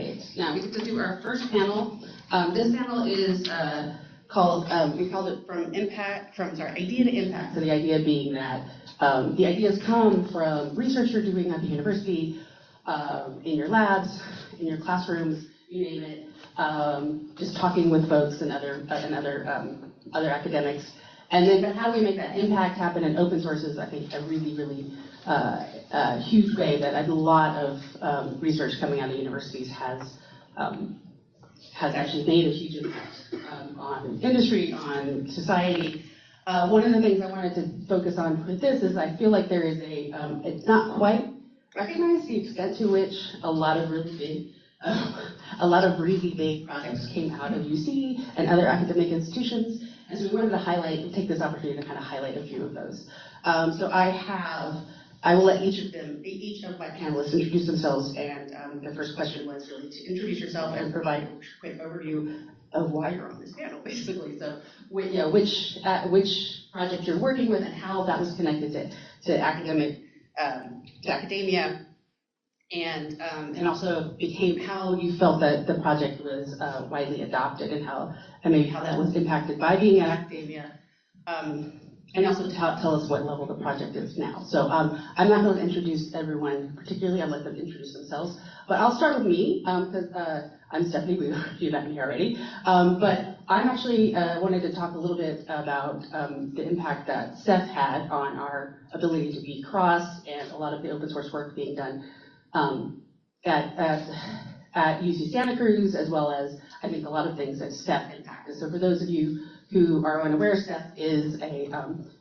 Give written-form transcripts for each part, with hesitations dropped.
right. Now we get to do our first panel. This panel is called, we called it idea to impact. So the idea being that the ideas come from research you're doing at the university, in your labs, in your classrooms, you name it, just talking with folks and other academics. And then, but how do we make that impact happen in open source is, I think, a really, really huge way that a lot of research coming out of universities has actually made a huge impact on industry, on society. One of the things I wanted to focus on with this is I feel like there is it's not quite recognized the extent to which a lot of really big projects came out of UC and other academic institutions. And so we wanted to take this opportunity to kind of highlight a few of those. So I will let each of my panelists introduce themselves, and the first question was really to introduce yourself and provide a quick overview of why you're on this panel, basically. So, which project you're working with and how that was connected to academia, and also how you felt that the project was widely adopted, and maybe how that was impacted by being in academia. And also tell us what level the project is now. So I'm not going to introduce everyone particularly. I'll let them introduce themselves. But I'll start with me, because I'm Stephanie. You met me already. But I'm actually wanted to talk a little bit about the impact that Seth had on our ability to be cross, and a lot of the open source work being done at UC Santa Cruz, as well as, I think, a lot of things that Seth impacted. So for those of you who are unaware, Ceph is an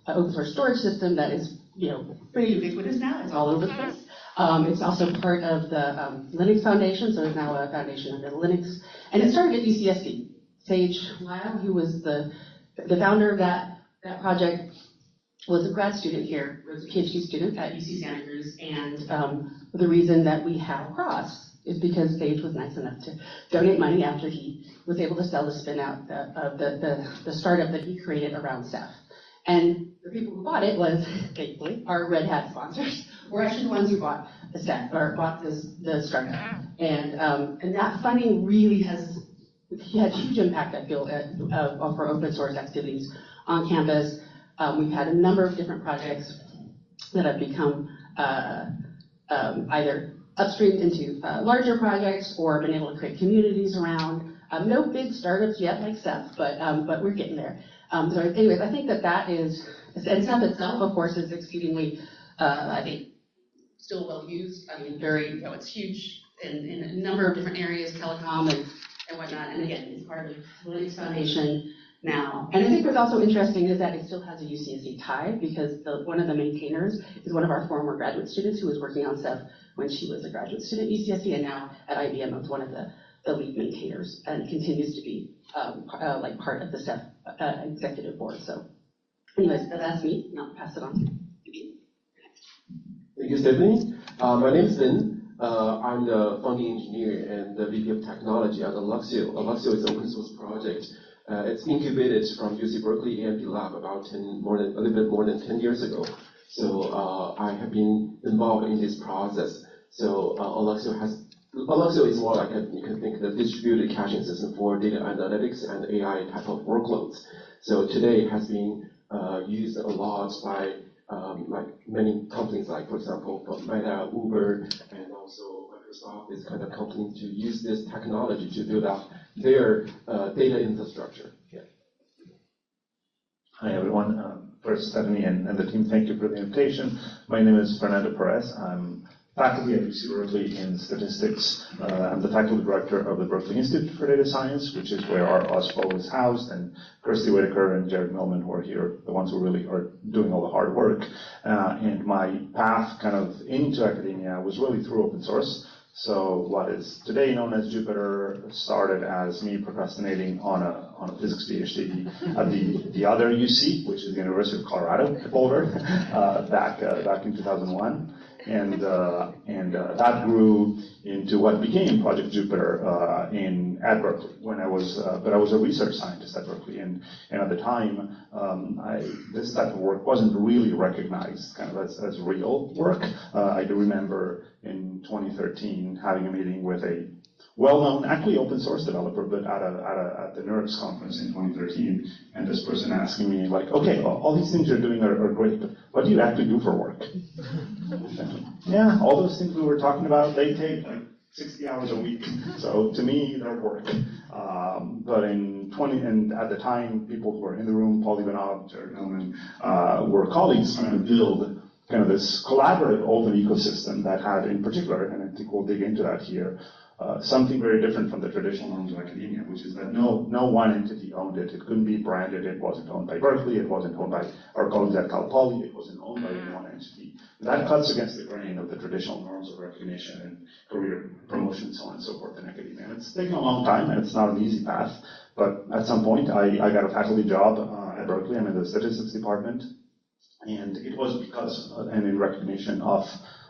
open source storage system that is, pretty ubiquitous now. It's all over the place. It's also part of the Linux Foundation, so it's now a foundation under Linux. And it started at UCSC. Sage Lyle, who was the founder of that project, was a grad student here, was a PhD student at UC Santa Cruz, and the reason that we have Cross is because Sage was nice enough to donate money after he was able to sell the spin out of the startup that he created around Ceph. And the people who bought it was, thankfully, our Red Hat sponsors, were actually the ones who bought the Ceph, or bought the startup. And that funding really had huge impact, I feel, for open source activities on campus. We've had a number of different projects that have become either upstreamed into larger projects or been able to create communities around. No big startups yet like Ceph, but we're getting there. So anyways, I think that is, and Ceph itself, of course, is exceedingly, I think, still well used. I mean, it's huge in a number of different areas, telecom and whatnot. And again, it's part of the Linux Foundation now. And I think what's also interesting is that it still has a UCSC tie, because one of the maintainers is one of our former graduate students who was working on Ceph when she was a graduate student at UCSC, and now at IBM was one of the lead maintainers, and continues to be like part of the Ceph executive board. So anyways, that's me, and I'll pass it on to you. Thank you, Stephanie. My name is Ben. I'm the founding engineer and the VP of technology at Alluxio. Alluxio is an open source project. It's incubated from UC Berkeley AMD Lab about a little bit more than 10 years ago. So I have been involved in this process. So Alluxio is more like you can think the distributed caching system for data analytics and AI type of workloads. So today it has been used a lot by like many companies, like for example, Meta, Uber, and also Microsoft, this kind of company, to use this technology to build up their data infrastructure. Yeah. Hi everyone. First, Stephanie and the team, thank you for the invitation. My name is Fernando Perez. I'm faculty at UC Berkeley in statistics. I'm the faculty director of the Berkeley Institute for Data Science, which is where our OSPO is housed, and Kirsty Whitaker and Jared Millman, who are here, the ones who really are doing all the hard work. And my path kind of into academia was really through open source. So what is today known as Jupyter started as me procrastinating on a physics PhD at the other UC, which is the University of Colorado, Boulder, back in 2001. And that grew into what became Project Jupyter at Berkeley. But I was a research scientist at Berkeley, and at the time, this type of work wasn't really recognized kind of as real work. I do remember in 2013, having a meeting with a well-known, actually open source developer, but at the NeurIPS conference in 2013, and this person asking me, like, okay, all these things you're doing are great, but what do you actually do for work? Yeah, all those things we were talking about, they take like 60 hours a week. So to me, they're work. But and at the time, people who were in the room, Paul Ivanov, Jared Millman, were colleagues trying to build kind of this collaborative open ecosystem that had, in particular, and I think we'll dig into that here, something very different from the traditional norms of academia, which is that no one entity owned it. It couldn't be branded. It wasn't owned by Berkeley. It wasn't owned by our colleagues at Cal Poly. It wasn't owned by any one entity. And that cuts against the grain of the traditional norms of recognition and career promotion and so on and so forth in academia. And it's taken a long time, and it's not an easy path. But at some point, I got a faculty job at Berkeley. I'm in the statistics department. And it was because, and in recognition of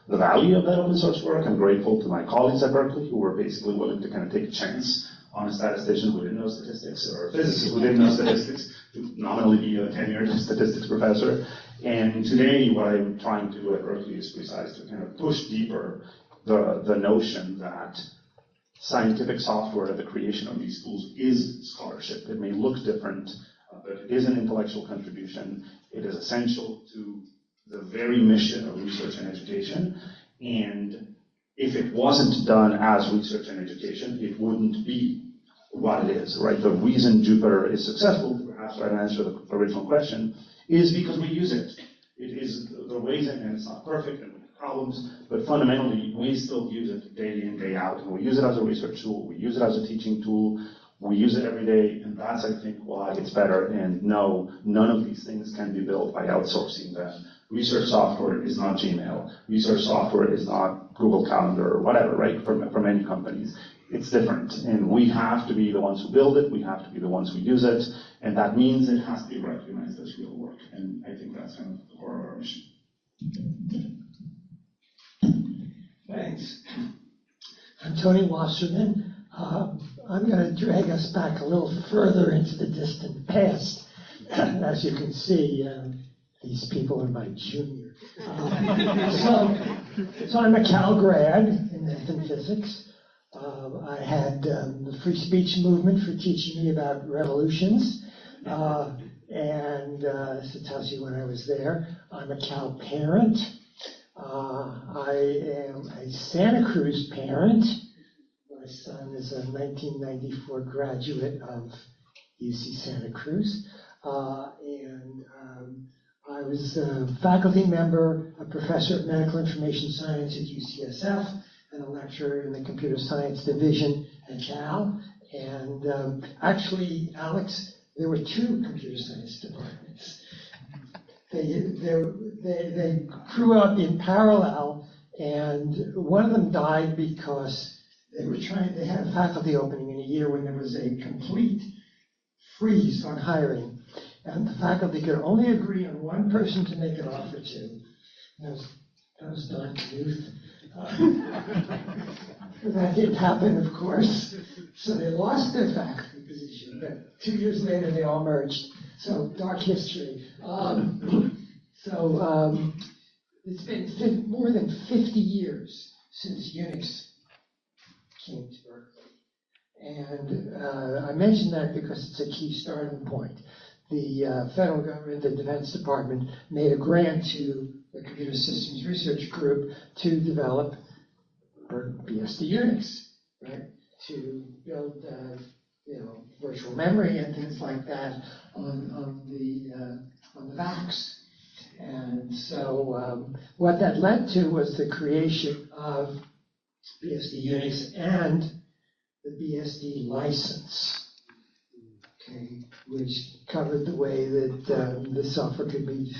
the value of that open source work, I'm grateful to my colleagues at Berkeley who were basically willing to kind of take a chance on a statistician who didn't know statistics or a physicist who didn't know statistics to nominally be a tenured statistics professor. And today, what I'm trying to do at Berkeley is precisely kind of push deeper the notion that scientific software, the creation of these tools, is scholarship. It may look different, but it is an intellectual contribution. It is essential to the very mission of research and education, and if it wasn't done as research and education, it wouldn't be what it is, right? The reason Jupyter is successful, to perhaps try to answer the original question, is because we use it. It is the ways, and it's not perfect, and we have problems, but fundamentally, we still use it day in, day out, and we use it as a research tool, we use it as a teaching tool, we use it every day, and that's, I think, why it's better, and no, none of these things can be built by outsourcing them. Research software is not Gmail. Research software is not Google Calendar or whatever, right, for many companies. It's different, and we have to be the ones who build it, we have to be the ones who use it, and that means it has to be recognized as real work, and I think that's kind of the core of our mission. Thanks. I'm Tony Wasserman. I'm going to drag us back a little further into the distant past. As you can see, these people are my junior. So I'm a Cal grad in math and physics. I had the free speech movement for teaching me about revolutions. And this tells you when I was there. I'm a Cal parent. I am a Santa Cruz parent. My son is a 1994 graduate of UC Santa Cruz. And I was a faculty member, a professor of medical information science at UCSF, and a lecturer in the computer science division at Cal. And actually, Alex, there were two computer science departments. They grew up in parallel, and one of them died because they had a faculty opening in a year when there was a complete freeze on hiring. And the faculty could only agree on one person to make an offer to. That was Don Knuth. That didn't happen, of course. So they lost their faculty position, but 2 years later they all merged. So dark history. It's been more than 50 years since Unix came to Berkeley. And I mention that because it's a key starting point. The federal government, the Defense Department, made a grant to the Computer Systems Research Group to develop BSD Unix, right? To build, virtual memory and things like that on the VAX. And so what that led to was the creation of BSD Unix and the BSD license, okay, which covered the way that the software could be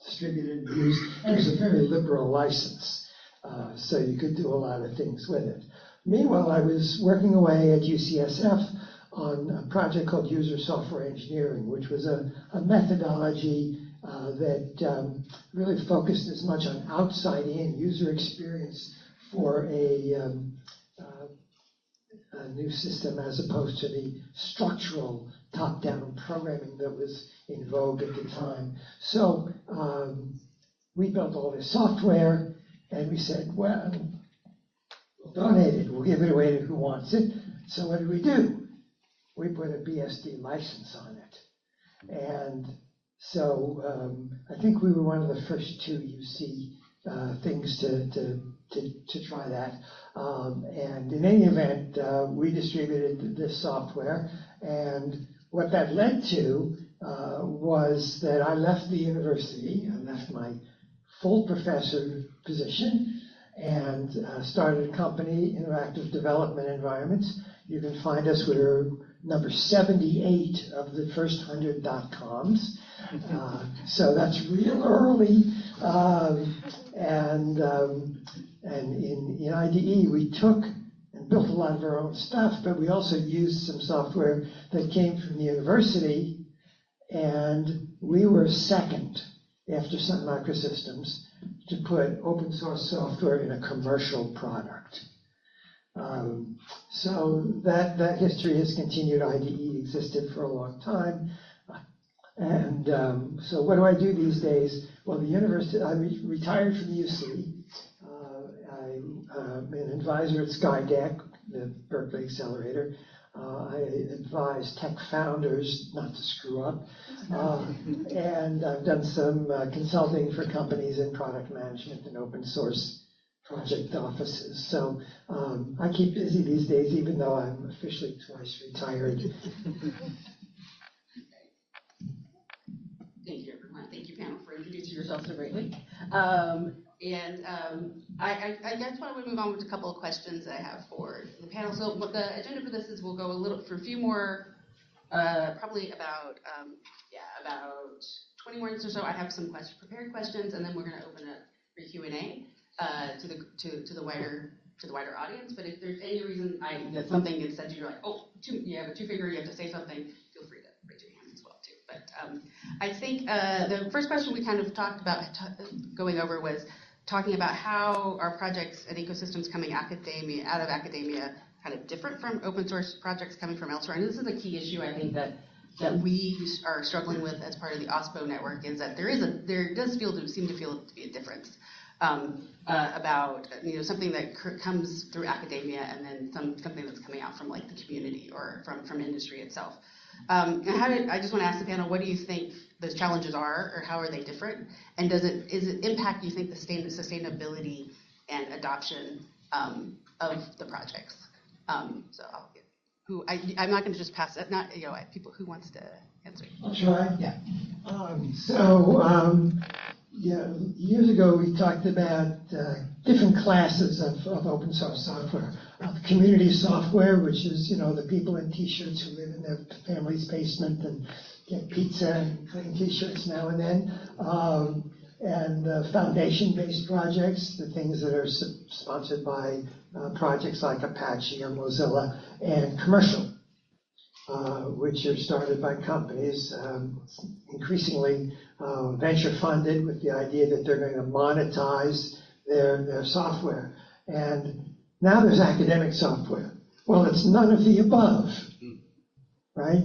distributed and used. And it was a very liberal license, so you could do a lot of things with it. Meanwhile, I was working away at UCSF on a project called User Software Engineering, which was a methodology that really focused as much on outside-in user experience for a new system as opposed to the structural top-down programming that was in vogue at the time. So we built all this software, And we said, well, we'll donate it. We'll give it away to who wants it. So what did we do? We put a BSD license on it. And so I think we were one of the first two UC things to try that. And in any event, we distributed this software. And what that led to was that I left the university. I left my full professor position and started a company, Interactive Development Environments. You can find us. We're number 78 of the first 100 .coms. So that's real early. And in IDE, we took and built a lot of our own stuff, but we also used some software that came from the university, and we were second after Sun Microsystems to put open source software in a commercial product. So that history has continued. IDE existed for a long time. And so what do I do these days? Well, the university, I retired from the UC. I'm an advisor at Skydeck, the Berkeley Accelerator. I advise tech founders not to screw up. And I've done some consulting for companies in product management and open source project offices. So I keep busy these days, even though I'm officially twice retired. Thank you, everyone. Thank you, panel, for introducing yourself so greatly. I just want to move on with a couple of questions I have for the panel. So what the agenda for this is, we'll go for a few more, probably about 20 minutes or so. I have some prepared questions, and then we're going to open up for Q&A to the wider audience. But if there's any reason that something gets said to you, you're like, oh, you have a two-finger, you have to say something, feel free to raise your hands as well too. But I think the first question we kind of talked about going over was talking about how our projects and ecosystems coming out of academia kind of different from open source projects coming from elsewhere. And this is a key issue I think that we are struggling with as part of the OSPO network, is that there does seem to be a difference about something that comes through academia and then something that's coming out from like the community or from industry itself. And I just want to ask the panel, what do you think those challenges are, or how are they different? And is it impact, you think, the sustainability and adoption of the projects? So I'm not going to just pass it. Not people who wants to answer. I'll try. Yeah. Years ago we talked about different classes of open source software. Community software, which is the people in t-shirts who live in their family's basement and get pizza and clean t-shirts now and then. And foundation-based projects, the things that are sponsored by projects like Apache or Mozilla, and commercial, which are started by companies, increasingly venture-funded, with the idea that they're going to monetize their software. And now there's academic software. Well, it's none of the above, right?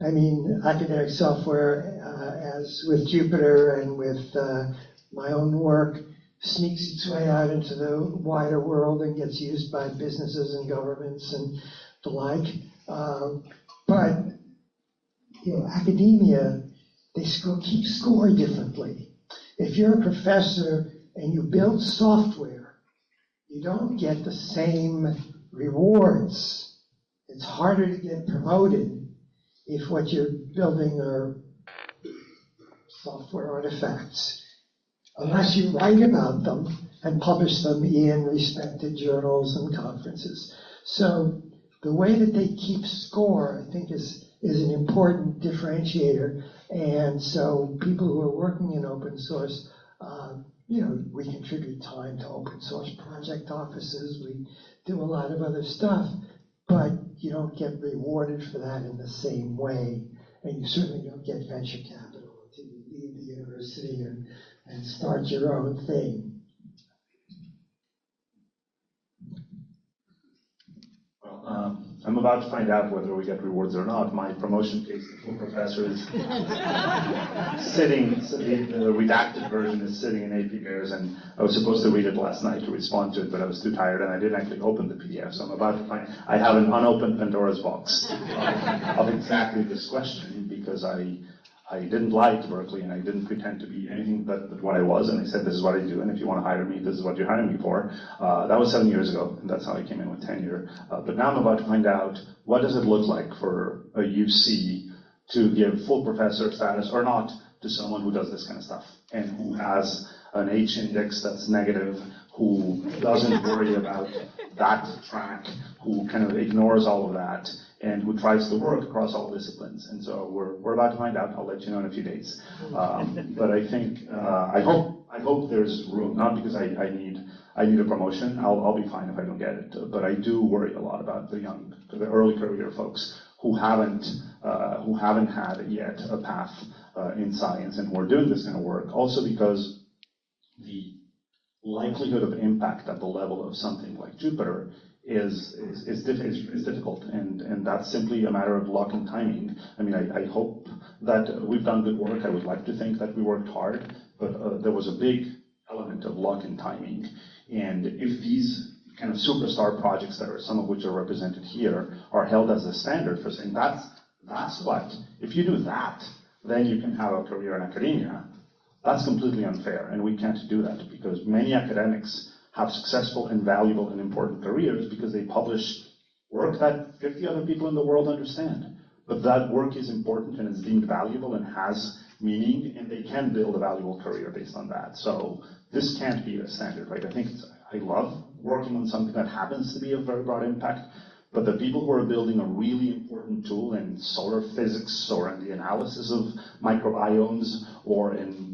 I mean, academic software, as with Jupyter and with my own work, sneaks its way out into the wider world and gets used by businesses and governments and the like. But academia, they keep score differently. If you're a professor and you build software, you don't get the same rewards. It's harder to get promoted if what you're building are software artifacts, unless you write about them and publish them in respected journals and conferences. So the way that they keep score, I think, is an important differentiator. And so people who are working in open source, we contribute time to open source project offices. We do a lot of other stuff, but you don't get rewarded for that in the same way. And you certainly don't get venture capital until you leave the university and start your own thing. Well, I'm about to find out whether we get rewards or not. My promotion case, the full professor is sitting, the redacted version is sitting in AP Bears, and I was supposed to read it last night to respond to it, but I was too tired, and I didn't actually open the PDF, so I'm about to find, I have an unopened Pandora's box of exactly this question, because I didn't lie to Berkeley, and I didn't pretend to be anything but what I was, and I said, this is what I do, and if you want to hire me, this is what you're hiring me for. That was 7 years ago, and that's how I came in with tenure. But now I'm about to find out, what does it look like for a UC to give full professor status or not to someone who does this kind of stuff, and who has an H index that's negative, who doesn't worry about that track, who kind of ignores all of that, and who tries to work across all disciplines. And so we're about to find out. I'll let you know in a few days. But I think I hope there's room, not because I need a promotion. I'll be fine if I don't get it. But I do worry a lot about the early career folks who haven't had yet a path in science and who are doing this kind of work. Also because the likelihood of impact at the level of something like Jupyter is difficult, and that's simply a matter of luck and timing. I mean, I hope that we've done good work. I would like to think that we worked hard, but there was a big element of luck and timing. And if these kind of superstar projects, some of which are represented here, are held as a standard for saying that's what, if you do that, then you can have a career in academia, that's completely unfair, and we can't do that because many academics have successful and valuable and important careers because they publish work that 50 other people in the world understand. But that work is important and is deemed valuable and has meaning, and they can build a valuable career based on that. So this can't be a standard, right? I love working on something that happens to be of very broad impact, but the people who are building a really important tool in solar physics or in the analysis of microbiomes or in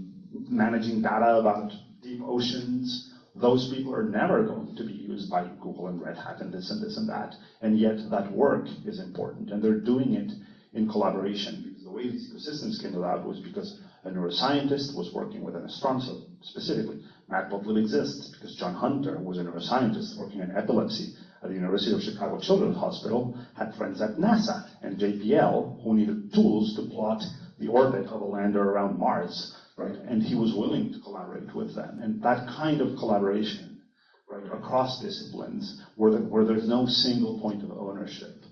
managing data about deep oceans, those people are never going to be used by Google and Red Hat and this and this and that. And yet that work is important, and they're doing it in collaboration, because the way these ecosystems came about was because a neuroscientist was working with an astronomer. So specifically, Matplotlib exists because John Hunter was a neuroscientist working in epilepsy at the University of Chicago Children's Hospital, had friends at NASA and JPL who needed tools to plot the orbit of a lander around Mars. Right? And he was willing to collaborate with them. And that kind of collaboration, right, across disciplines, where there's no single point of ownership,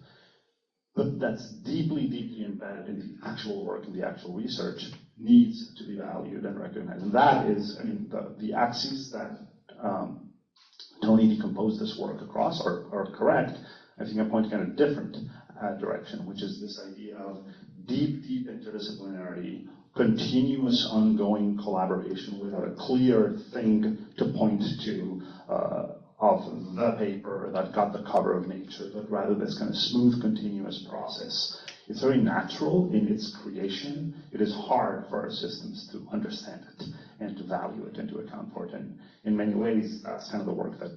but that's deeply, deeply embedded in the actual work and the actual research, needs to be valued and recognized. And that is, I mean, the axes that Tony decomposed this work across are correct. I think I point in a different direction, which is this idea of deep, deep interdisciplinarity, continuous ongoing collaboration without a clear thing to point to of the paper that got the cover of Nature, but rather this kind of smooth, continuous process. It's very natural in its creation. It is hard for our systems to understand it and to value it and to account for it. And in many ways, that's kind of the work that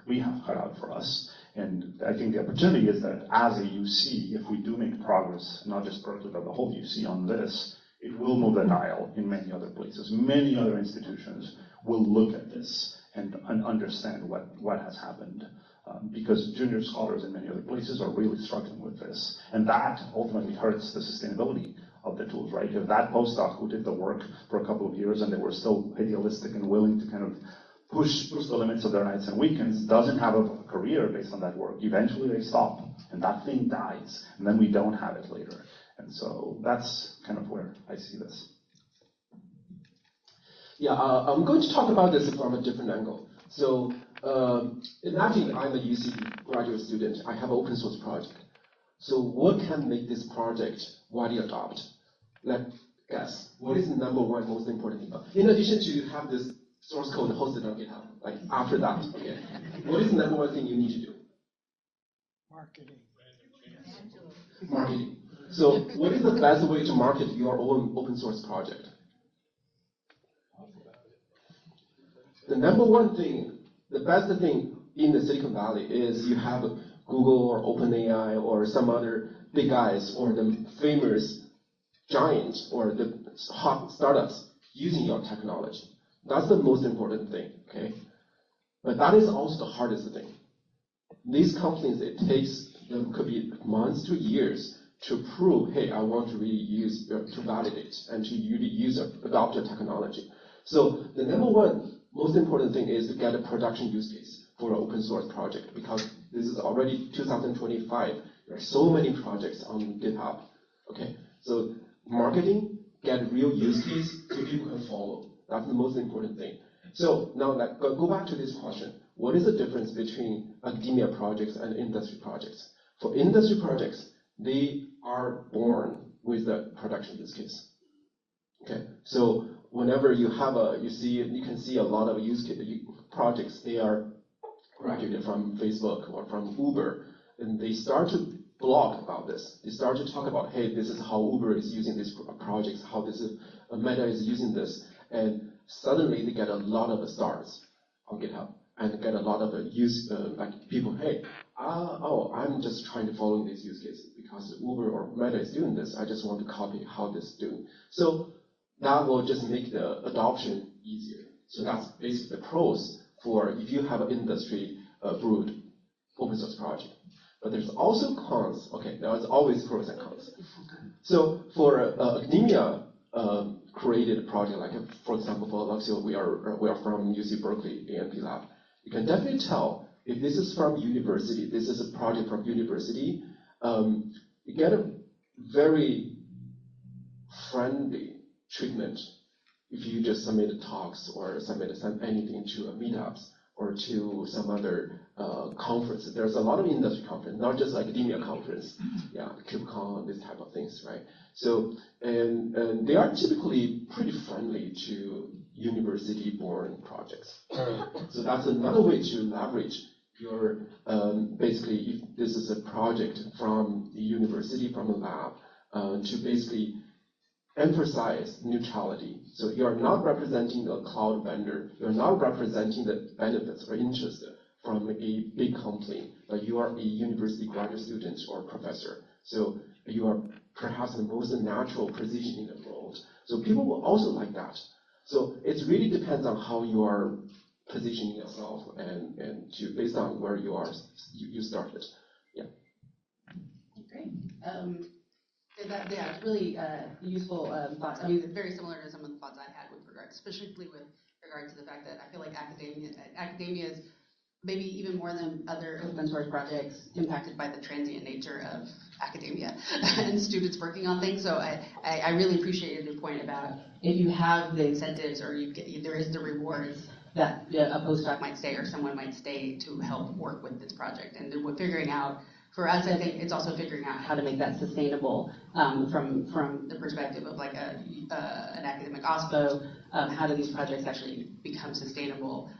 we have cut out for us. And I think the opportunity is that as a UC, if we do make progress, not just Berkeley, but the whole UC on this, it will move the dial in many other places. Many other institutions will look at this and understand what has happened. Because junior scholars in many other places are really struggling with this. And that ultimately hurts the sustainability of the tools, right? If that postdoc who did the work for a couple of years and they were still idealistic and willing to kind of push the limits of their nights and weekends, doesn't have a career based on that work, eventually they stop. And that thing dies. And then we don't have it later. And so that's kind of where I see this. Yeah, I'm going to talk about this from a different angle. So imagine I'm a UC graduate student. I have an open source project. So what can make this project widely adopted? Let's guess. What is the number one most important thing? In addition to have this source code hosted on GitHub, like after that, okay, what is the number one thing you need to do? Marketing. So what is the best way to market your own open source project? The number one thing, the best thing in the Silicon Valley is you have Google or OpenAI or some other big guys or the famous giants or the hot startups using your technology. That's the most important thing, okay? But that is also the hardest thing. These companies, it takes There could be months to years to prove, hey, I want to really use, to validate, and to really use or adopt your technology. So the number one most important thing is to get a production use case for an open source project, because this is already 2025. There are so many projects on GitHub. Okay, so marketing, get real use case so people can follow. That's the most important thing. So now go back to this question. What is the difference between academia projects and industry projects? For industry projects, they are born with the production use case. Okay, so whenever you have you can see a lot of use case projects. They are graduated from Facebook or from Uber, and they start to blog about this. They start to talk about, hey, this is how Uber is using these projects, how this is, Meta is using this, and suddenly they get a lot of stars on GitHub and get a lot of like people, hey, I'm just trying to follow this use case because Uber or Meta is doing this. I just want to copy how this is doing. So that will just make the adoption easier. So that's basically the pros for if you have an industry brewed open source project. But there's also cons. Okay, there's always pros and cons. So for academia created project, like for example for Alluxio, we are from UC Berkeley ANP lab. You can definitely tell if this is from university, this is a project from university, you get a very friendly treatment if you just submit talks or submit anything to meetups or to some other conference. There's a lot of industry conference, not just academia conference, yeah, KubeCon, this type of things, right? So, and they are typically pretty friendly to university-born projects. So that's another way to leverage your, basically, if this is a project from the university, from the lab, to basically emphasize neutrality. So you're not representing a cloud vendor. You're not representing the benefits or interest from a big company, but you are a university graduate student or professor. So you are perhaps the most natural position in the world. So people will also like that. So it really depends on how you are positioning yourself and to, based on where you are, you started. Yeah. Great. It's really useful thoughts. I mean, it's very similar to some of the thoughts I had with regard, especially with regard to the fact that I feel like academia is maybe even more than other open source projects impacted by the transient nature of academia and students working on things. So I really appreciated your point about if you have the incentives or there is the rewards that a postdoc might stay or someone might stay to help work with this project. And then we're figuring out, for us, I think it's also figuring out how to make that sustainable from the perspective of like an academic OSPO. How do these projects actually become sustainable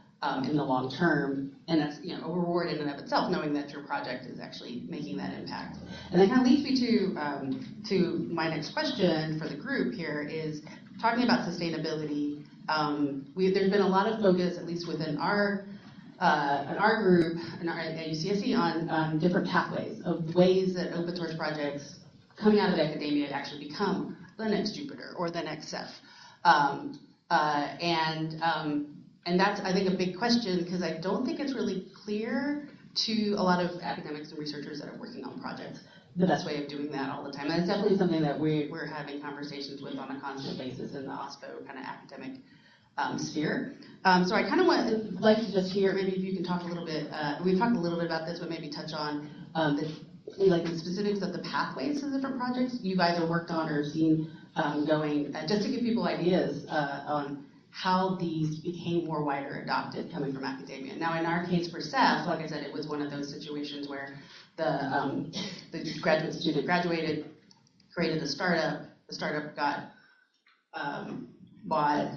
in the long term? And that's a reward in and of itself, knowing that your project is actually making that impact. And that kind of leads me to my next question for the group here is talking about sustainability. There's been a lot of focus, at least within our group at UCSC, on different pathways of ways that open source projects coming out of academia actually become the next Jupyter or the next Ceph. And that's, I think, a big question because I don't think it's really clear to a lot of academics and researchers that are working on projects the best way of doing that all the time. And it's definitely something that we're having conversations with on a constant basis in the OSPO kind of academic sphere. So I kind of would like to just hear, maybe if you can talk a little bit, we've talked a little bit about this, but maybe touch on the specifics of the pathways to different projects you've either worked on or seen going, just to give people ideas on how these became more wider adopted coming from academia. Now, in our case for Ceph, like I said, it was one of those situations where the graduate student graduated, created a startup, the startup got bought,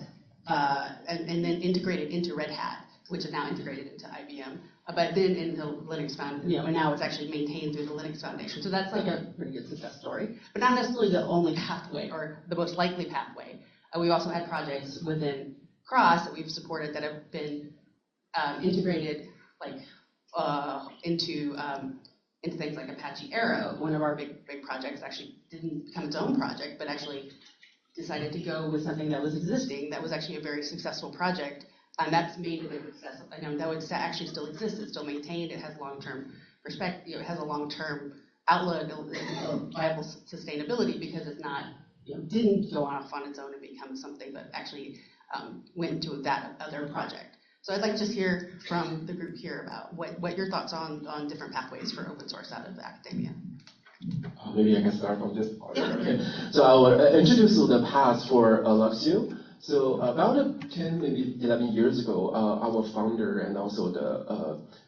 and then integrated into Red Hat, which is now integrated into IBM, but then into Linux Foundation, and now it's actually maintained through the Linux Foundation. So that's like a pretty good success story, but not necessarily the only pathway or the most likely pathway. We've also had projects within Cross that we've supported that have been integrated into things like Apache Arrow. One of our big projects actually didn't become its own project, but actually decided to go with something that was existing, that was actually a very successful project, And that's made it accessible. Though it actually still exists, it's still maintained, it has long-term perspective, it has a long-term outlook, viable sustainability, because it's not, didn't go off on its own and become something, but actually went into that other project. So I'd like to just hear from the group here about what your thoughts on different pathways for open source out of academia. Maybe I can start from this part. Yeah. Okay. So I will introduce the path for Alluxio. So about 10, maybe 11 years ago, our founder and also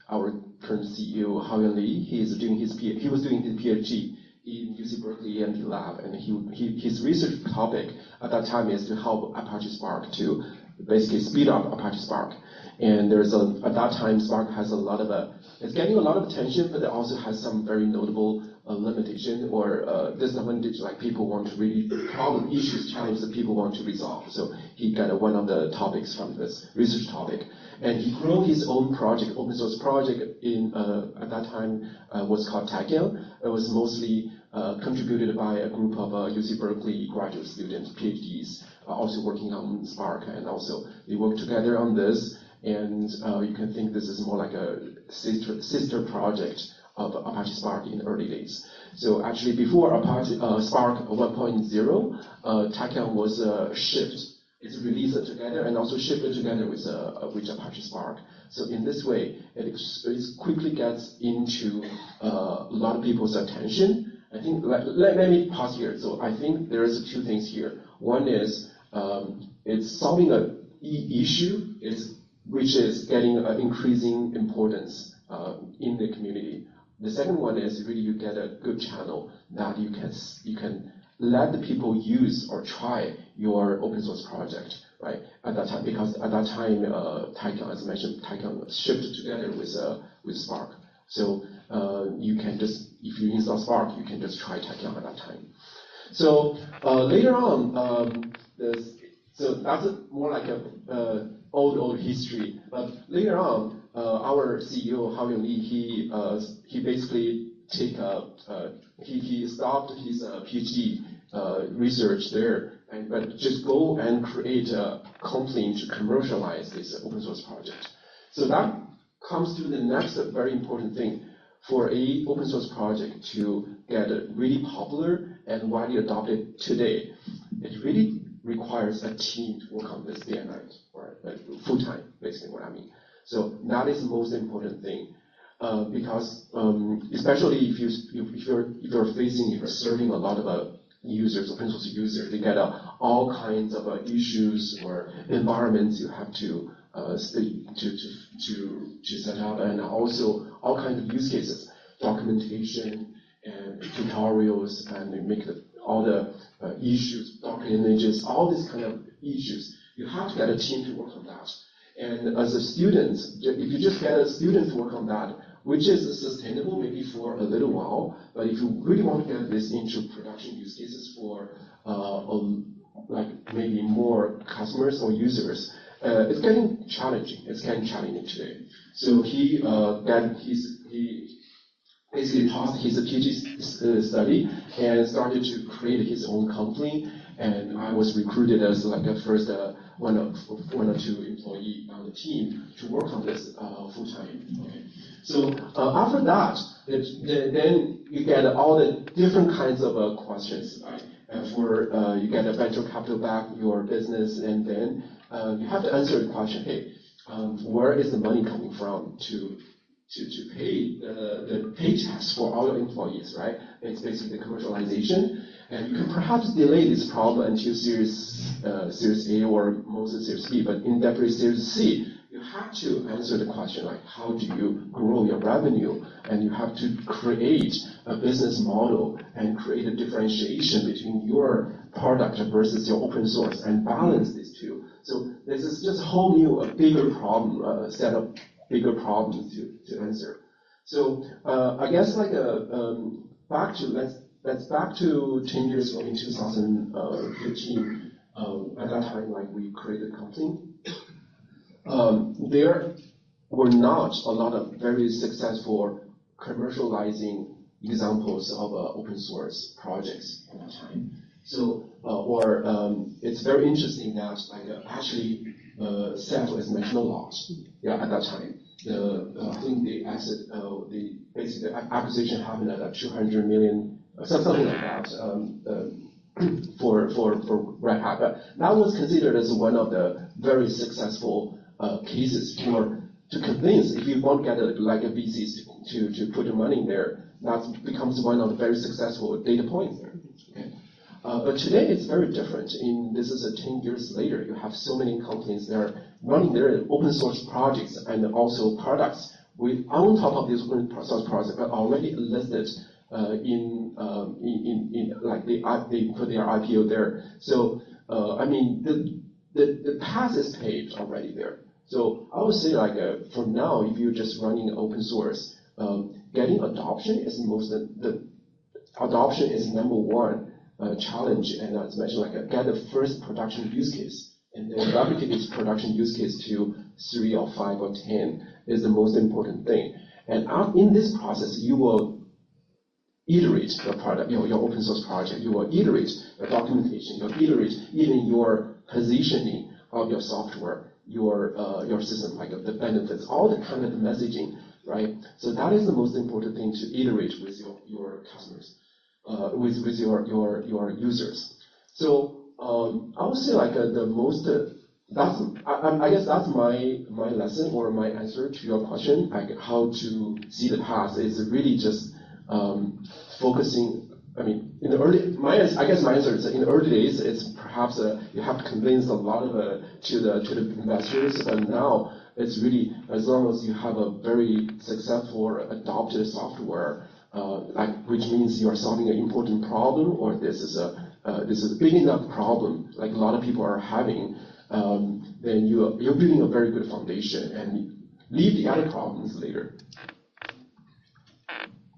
our current CEO, Haoyuan Li, he was doing his PhD in UC Berkeley EMP lab, and his research topic at that time is to help Apache Spark to basically speed up Apache Spark. And at that time, Spark has a lot of it's getting a lot of attention, but it also has some very notable limitation or disadvantage, like people want to really problem issues, challenges that people want to resolve. So he got one of the topics from this research topic, and he grew his own project, open source project at that time was called Tachyon. It was mostly contributed by a group of UC Berkeley graduate students, PhDs, also working on Spark, and also they worked together on this. And you can think this is more like a sister project of Apache Spark in the early days. So actually, before Apache Spark 1.0, Tachyon was shipped. It's released together and also shipped together with Apache Spark. So in this way, it quickly gets into a lot of people's attention. I think let me pause here. So I think there's two things here. One is it's solving an issue which is getting increasing importance in the community. The second one is really you get a good channel that you can let the people use or try your open source project, right? At that time, because at that time, Tachyon, as I mentioned, Tachyon was shipped together with Spark. So you can just, if you install Spark, you can just try Tachyon at that time. So later on, so that's more like a old history. But later on, our CEO Haoyuan Li, he basically he stopped his PhD research there, but just go and create a company to commercialize this open source project. So that comes to the next very important thing for a open source project to get really popular and widely adopted today. It really requires a team to work on this day and night, or full time, basically what I mean. So that is the most important thing, because especially if you're serving a lot of users, open source users, they get all kinds of issues or environments you have to set up, and also all kinds of use cases, documentation and tutorials, and make all the issues, Docker images, all these kind of issues. You have to get a team to work on that. And as a student, if you just get a student to work on that, which is sustainable maybe for a little while, but if you really want to get this into production use cases for like maybe more customers or users, it's getting challenging. It's getting challenging today. So he basically paused his PhD study and started to create his own company. And I was recruited as like a first one or two employee on the team to work on this full time. Okay. So after that, then you get all the different kinds of questions. Right? You get a venture capital back your business, and then you have to answer the question: hey, where is the money coming from to pay the paychecks for all your employees, right? It's basically the commercialization, and you can perhaps delay this problem until Series A or mostly Series B, but in definitely Series C, you have to answer the question like, how do you grow your revenue? And you have to create a business model and create a differentiation between your product versus your open source and balance these two. So this is just a whole new, a bigger problem, set of bigger problems to answer. So I guess like let's back to 10 years ago in 2015. At that time, like we created a company. There were not a lot of very successful commercializing examples of open source projects at that time. So, it's very interesting that like actually set as national laws. Yeah, at that time, I think the asset, the basic acquisition happened at 200 million, something like that, for Red Hat. But that was considered as one of the very successful cases to convince, if you want to get like a VCs to put your money in there, that becomes one of the very successful data points there. Okay. But today it's very different. This is 10 years later. You have so many companies that are running their open source projects and also products on top of these open source projects, but already listed in like they put their IPO there. So I mean the path is paved already there. So I would say like for now, if you're just running open source, getting adoption is adoption is number one challenge, and as mentioned, like get the first production use case, and then replicate this production use case to 3 or 5 or 10 is the most important thing. And in this process, you will iterate your product, your open source project. You will iterate your documentation. You'll iterate even your positioning of your software, your system, like the benefits, all the kind of messaging, right? So that is the most important thing to iterate with your customers, with your users. So I would say like the most I guess that's my lesson or my answer to your question, like how to see the path is really just focusing. I mean, in the early, I guess my answer is in the early days, it's perhaps you have to convince a lot of to the investors, but now it's really as long as you have a very successful adopted software, which means you are solving an important problem, or this is a big enough problem, like a lot of people are having, then you're building a very good foundation and leave the other problems later.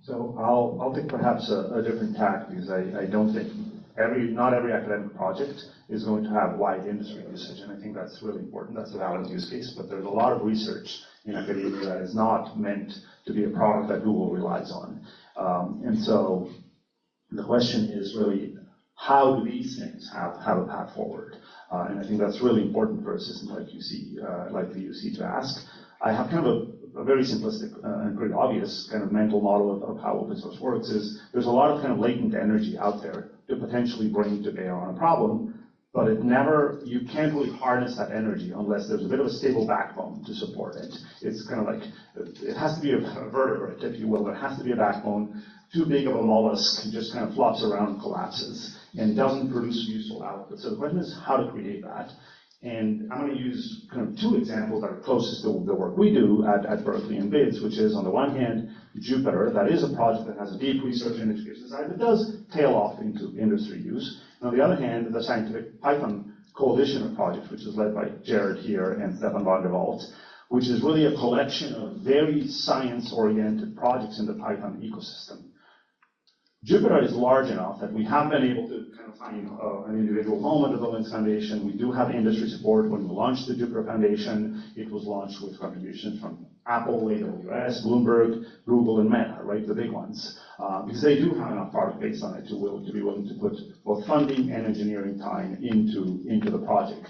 So I'll take perhaps a different tack, because I don't think not every academic project is going to have wide industry usage, and I think that's really important. That's a valid use case, but there's a lot of research in academia that is not meant to be a product that Google relies on. And so the question is really, how do these things have a path forward? And I think that's really important for a system like the UC to ask. I have kind of a very simplistic and pretty obvious kind of mental model of how open source works is there's a lot of kind of latent energy out there to potentially bring to bear on a problem, but you can't really harness that energy unless there's a bit of a stable backbone to support it. It's kind of like, it has to be a vertebrate, if you will. There has to be a backbone. Too big of a mollusk just kind of flops around and collapses and doesn't produce useful output. So the question is how to create that. And I'm going to use kind of 2 examples that are closest to the work we do at Berkeley and BIDS, which is on the one hand, Jupyter. That is a project that has a deep research and education side, but does tail off into industry use. And on the other hand, the Scientific Python coalition of projects, which is led by Jared here and Stefan van der Walt, which is really a collection of very science-oriented projects in the Python ecosystem. Jupyter is large enough that we have been able to kind of find an individual home under the Linux Foundation. We do have industry support. When we launched the Jupyter Foundation, it was launched with contributions from Apple, AWS, Bloomberg, Google, and Meta, right, the big ones, because they do have enough product based on it to be willing to put both funding and engineering time into the project.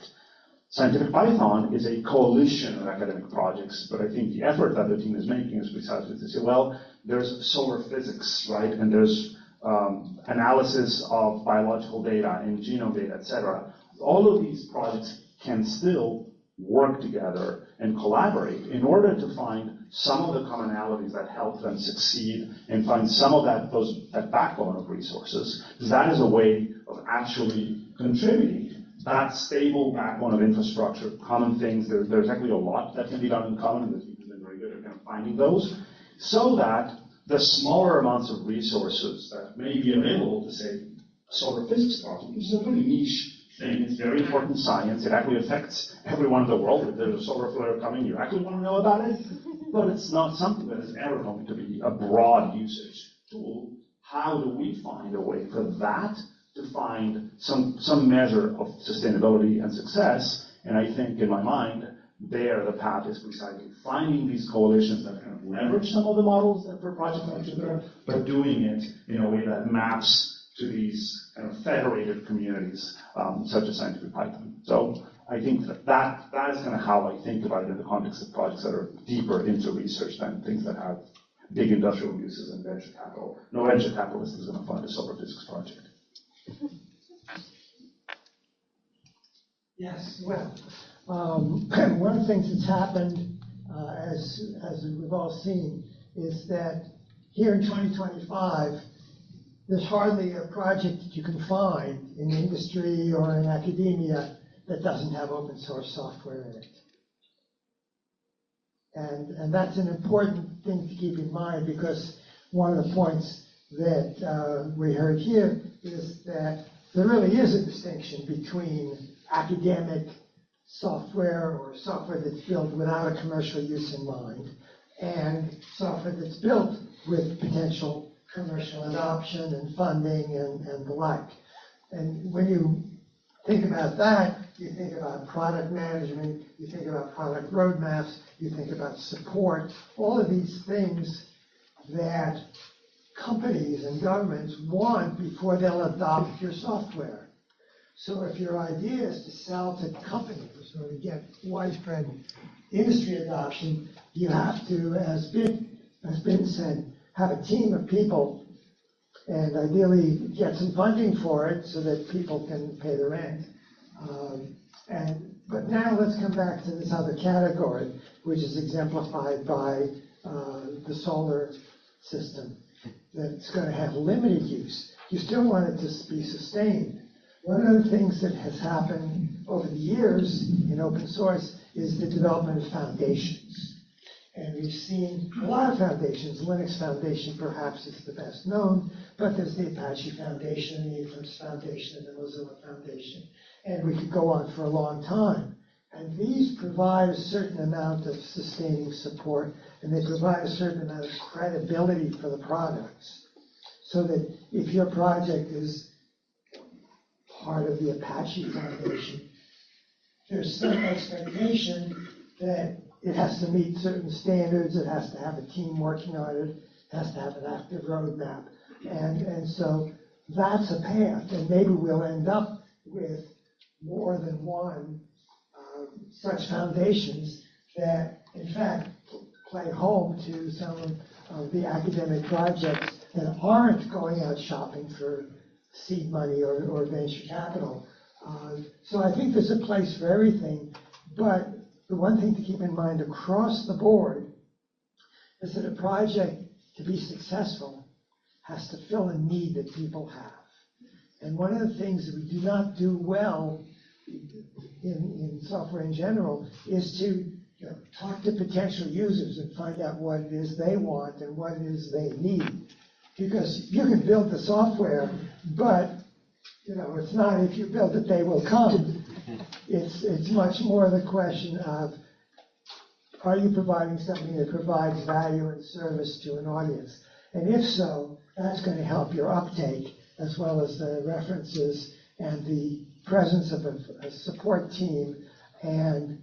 Scientific Python is a coalition of academic projects, but I think the effort that the team is making is precisely to say, well, there's solar physics, right, and there's analysis of biological data and genome data, etc. All of these projects can still work together and collaborate in order to find some of the commonalities that help them succeed and find some of that backbone of resources. That is a way of actually contributing that stable backbone of infrastructure, common things. There's actually a lot that can be done in common, and the team has been very good at kind of finding those, so that the smaller amounts of resources that may be available to, say, a solar physics project, which is a pretty niche thing. It's very important science. It actually affects everyone in the world. If there's a solar flare coming, you actually want to know about it. But it's not something that is ever going to be a broad usage tool. How do we find a way for that to find some measure of sustainability and success? And I think, in my mind, the path is precisely finding these coalitions that kind of leverage some of the models that for projects like Jupyter, but doing it in a way that maps to these kind of federated communities, such as Scientific Python. So I think that is kind of how I think about it in the context of projects that are deeper into research than things that have big industrial uses and venture capital. No venture capitalist is going to fund a solar physics project. Yes, well, one of the things that's happened, as we've all seen, is that here in 2025, there's hardly a project that you can find in industry or in academia that doesn't have open source software in it. And that's an important thing to keep in mind, because one of the points that we heard here is that there really is a distinction between academic software or software that's built without a commercial use in mind and software that's built with potential commercial adoption and funding and the like. And when you think about that, you think about product management, you think about product roadmaps, you think about support, all of these things that companies and governments want before they'll adopt your software. So if your idea is to sell to companies or to get widespread industry adoption, you have to, as Ben said, have a team of people and ideally get some funding for it so that people can pay the rent. But now let's come back to this other category, which is exemplified by the solar system that's going to have limited use. You still want it to be sustained. One of the things that has happened over the years in open source is the development of foundations. And we've seen a lot of foundations. Linux Foundation perhaps is the best known, but there's the Apache Foundation, the Eclipse Foundation, and the Mozilla Foundation. And we could go on for a long time. And these provide a certain amount of sustaining support, and they provide a certain amount of credibility for the products. So that if your project is part of the Apache Foundation, there's some expectation that it has to meet certain standards, it has to have a team working on it, it has to have an active roadmap. And so that's a path, and maybe we'll end up with more than one such foundations that, in fact, play home to some of the academic projects that aren't going out shopping for seed money or venture capital. So I think there's a place for everything, but the one thing to keep in mind across the board is that a project, to be successful, has to fill a need that people have. And one of the things that we do not do well in software in general is to talk to potential users and find out what it is they want and what it is they need. Because you can build the software, but it's not if you build it, they will come. It's much more the question of, are you providing something that provides value and service to an audience? And if so, that's going to help your uptake, as well as the references and the presence of a support team and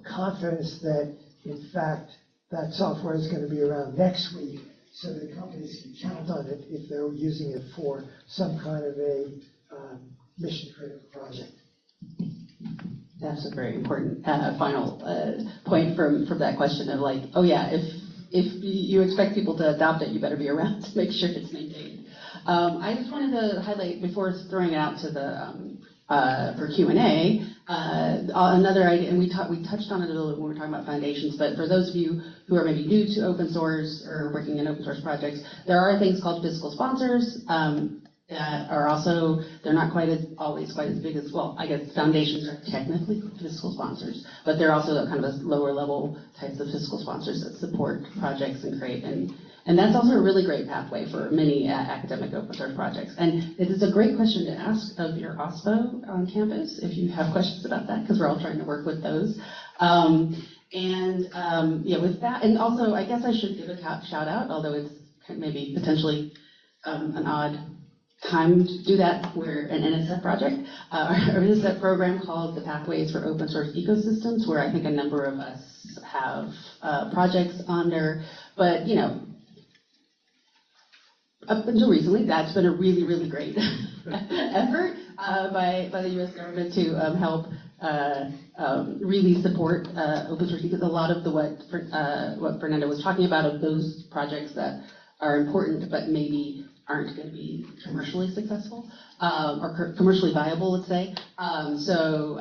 confidence that, in fact, that software is going to be around next week, so that companies can count on it if they're using it for some kind of a mission-critical project. That's a very important final point from that question of like, oh yeah, if you expect people to adopt it, you better be around to make sure it's maintained. I just wanted to highlight, before throwing it out to the for Q&A, another idea, and we touched on it a little bit when we were talking about foundations, but for those of you who are maybe new to open source or working in open source projects, there are things called fiscal sponsors that are also, they're not always quite as big as, well, I guess foundations are technically fiscal sponsors, but they're also kind of a lower level types of fiscal sponsors that support projects and create, and that's also a really great pathway for many academic open source projects. And it is a great question to ask of your OSPO on campus if you have questions about that, because we're all trying to work with those. With that, and also I guess I should give a shout out, although it's maybe potentially an odd time to do that. We're an NSF project, our NSF program called the Pathways for Open Source Ecosystems, where I think a number of us have projects under, but up until recently, that's been a really, really great effort by the U.S. government to help really support open source, because a lot of what Fernando was talking about, of those projects that are important but maybe aren't going to be commercially successful or commercially viable, let's say. So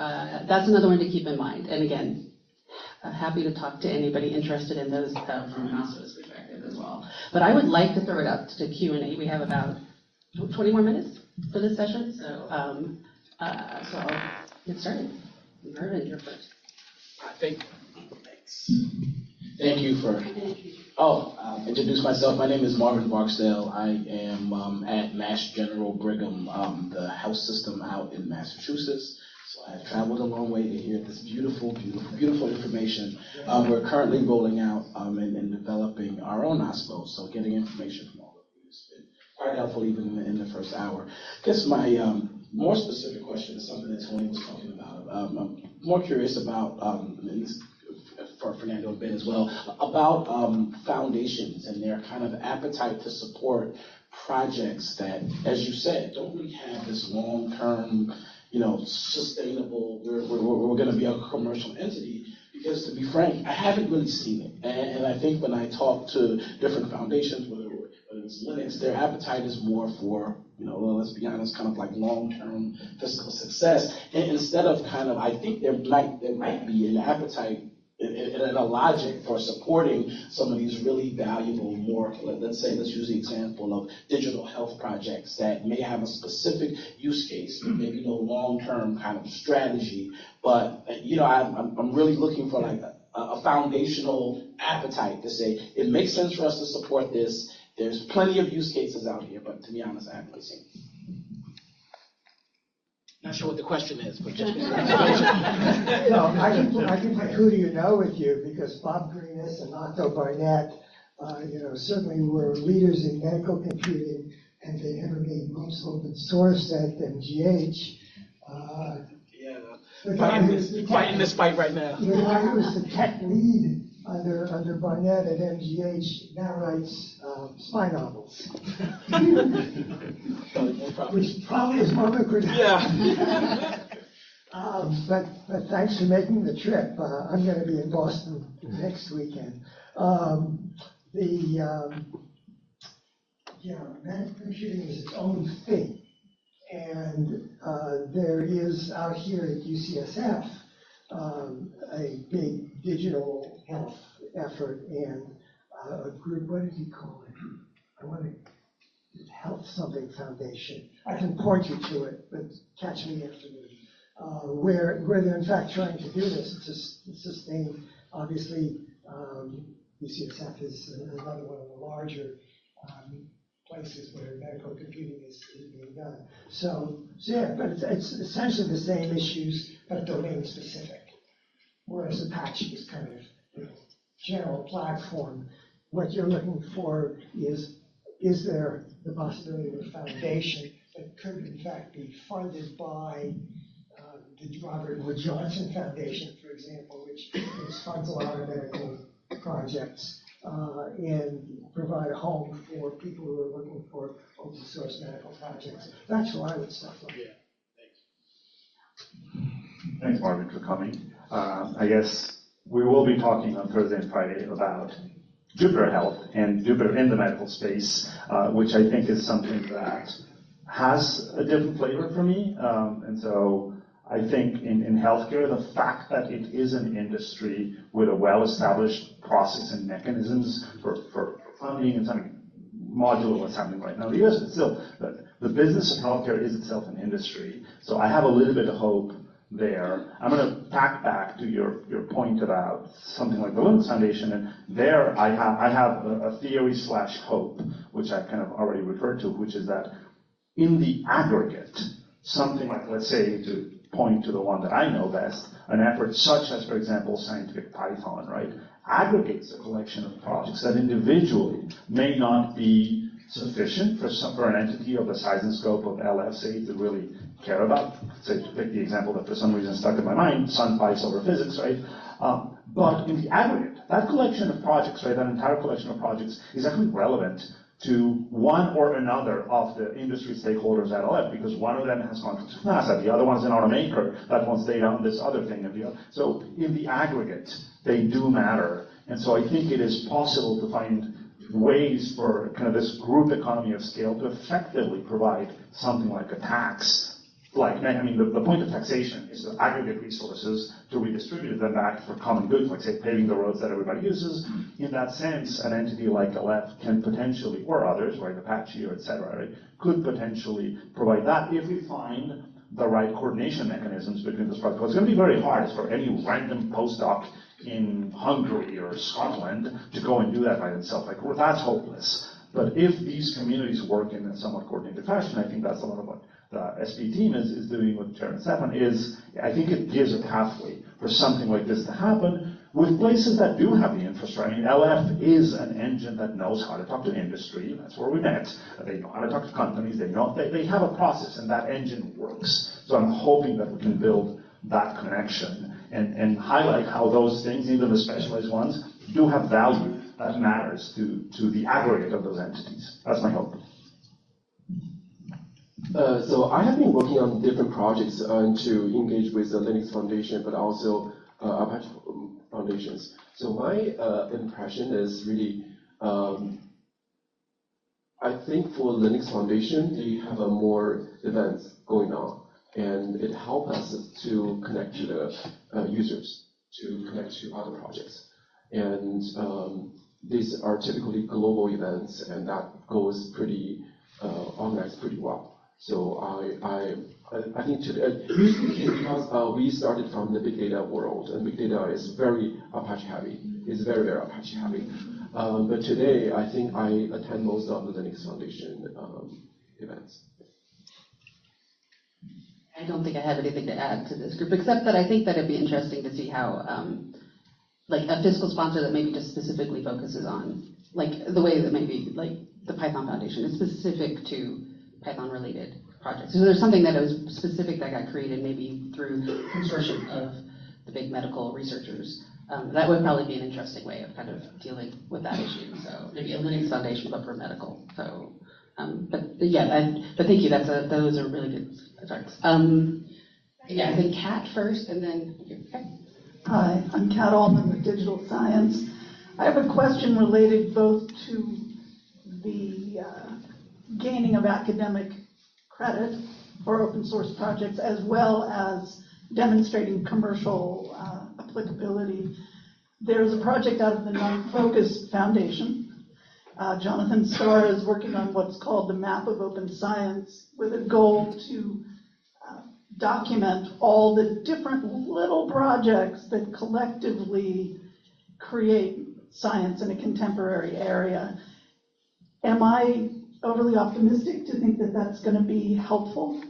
that's another one to keep in mind. And again, happy to talk to anybody interested in those from an OSPO's perspective as well. But I would like to throw it up to Q&A. We have about 20 more minutes for this session, so I'll get started. Marvin, you're first. Thanks. Thank you for. I'll introduce myself. My name is Marvin Barksdale. I am at Mass General Brigham, the health system out in Massachusetts. So I have traveled a long way to hear this beautiful, beautiful, beautiful information. We're currently rolling out and developing our own OSPO, so getting information from all of you has been quite helpful even in the first hour. I guess my more specific question is something that Tony was talking about. I'm more curious about, for Fernando and Ben as well, about foundations and their kind of appetite to support projects that, as you said, don't really have this long-term, sustainable, we're going to be a commercial entity. Because to be frank, I haven't really seen it. And I think when I talk to different foundations, whether it's Linux, their appetite is more for, let's be honest, kind of like long-term fiscal success. And instead of kind of, I think there might be an appetite and a logic for supporting some of these really valuable, more, let's use the example of digital health projects that may have a specific use case, maybe no long-term kind of strategy, but, I'm really looking for like a foundational appetite to say, it makes sense for us to support this. There's plenty of use cases out here, but to be honest, I haven't really seen it. Not sure what the question is, but just No, I can play who do you know with you, because Bob Greenis and Otto Barnett, certainly were leaders in medical computing, and they never made most open source at MGH. Fighting this fight right now. The guy who was the tech lead under Barnett at MGH now writes spy novels. Which probably is more lucrative. Yeah. But thanks for making the trip. I'm going to be in Boston next weekend. Medical computing is its own thing. And there is out here at UCSF a big digital health effort and a group, what did he call it? I want to Health something foundation. I can point you to it, but catch me afterwards. Where they're in fact trying to do this to sustain, obviously, UCSF is another one of the larger places where medical computing is being done. So yeah, but it's essentially the same issues, but domain specific. Whereas Apache is kind of general platform. What you're looking for is there the possibility of a foundation that could in fact be funded by the Robert Wood Johnson Foundation, for example, which funds a lot of medical projects and provide a home for people who are looking for open source medical projects. That's where I would start from. Yeah, thanks. Thanks, Marvin, for coming. I guess we will be talking on Thursday and Friday about Jupyter Health and Jupyter in the medical space, which I think is something that has a different flavor for me. And so I think in healthcare, the fact that it is an industry with a well-established process and mechanisms for funding and something modular what's happening right now. The US is still, the business of healthcare is itself an industry. So I have a little bit of hope there. I'm going to tack back to your point about something like the Linux Foundation, and there I have a theory / hope, which I kind of already referred to, which is that in the aggregate, something like, let's say, to point to the one that I know best, an effort such as, for example, Scientific Python, right, aggregates a collection of projects that individually may not be sufficient for an entity of the size and scope of LSA to really care about. Say, to take the example that for some reason stuck in my mind, sun pipes over physics, right? But in the aggregate, that collection of projects, right, that entire collection of projects is actually relevant to one or another of the industry stakeholders at LF, because one of them has contracts with NASA, the other one's an automaker that wants data on this other thing, and the other. So in the aggregate, they do matter. And so I think it is possible to find ways for kind of this group economy of scale to effectively provide something like a tax. Like, I mean, the point of taxation is to aggregate resources to redistribute them back for common goods, like, say, paving the roads that everybody uses. In that sense, an entity like LF can potentially, or others, right, Apache or et cetera, right, could potentially provide that if we find the right coordination mechanisms between those projects. What's going to be very hard is for any random postdoc in Hungary or Scotland to go and do that by themselves. Like, well, that's hopeless. But if these communities work in a somewhat coordinated fashion, I think that's a lot of what the SP team is doing with Chair and Stefan, is I think it gives a pathway for something like this to happen with places that do have the infrastructure. I mean, LF is an engine that knows how to talk to industry. That's where we met. They know how to talk to companies. They have a process, and that engine works. So I'm hoping that we can build that connection and highlight how those things, even the specialized ones, do have value that matters to the aggregate of those entities. That's my hope. So I have been working on different projects to engage with the Linux Foundation, but also Apache foundations. So my impression is really, I think for Linux Foundation, they have more events going on, and it helps us to connect to the users, to connect to other projects. And these are typically global events, and that goes pretty organized pretty well. So I think because we started from the big data world, and big data is very Apache heavy. It's very, very Apache heavy. But today, I think I attend most of the Linux Foundation events. I don't think I have anything to add to this group, except that I think that it'd be interesting to see how, like a fiscal sponsor that maybe just specifically focuses on, like the way that maybe like the Python Foundation is specific to Python-related projects. So there's something that was specific that got created maybe through consortium of the big medical researchers. That would probably be an interesting way of kind of dealing with that issue. So maybe a Linux Foundation, but for medical. So, but thank you. Those are really good starts. I think Kat first, and then you. Okay. Hi, I'm Kat Allman with Digital Science. I have a question related both to the gaining of academic credit for open source projects as well as demonstrating commercial applicability. There's a project out of the Non-Focus Foundation. Jonathan Starr is working on what's called the Map of Open Science with a goal to document all the different little projects that collectively create science in a contemporary area. Am I overly optimistic to think that that's going to be helpful?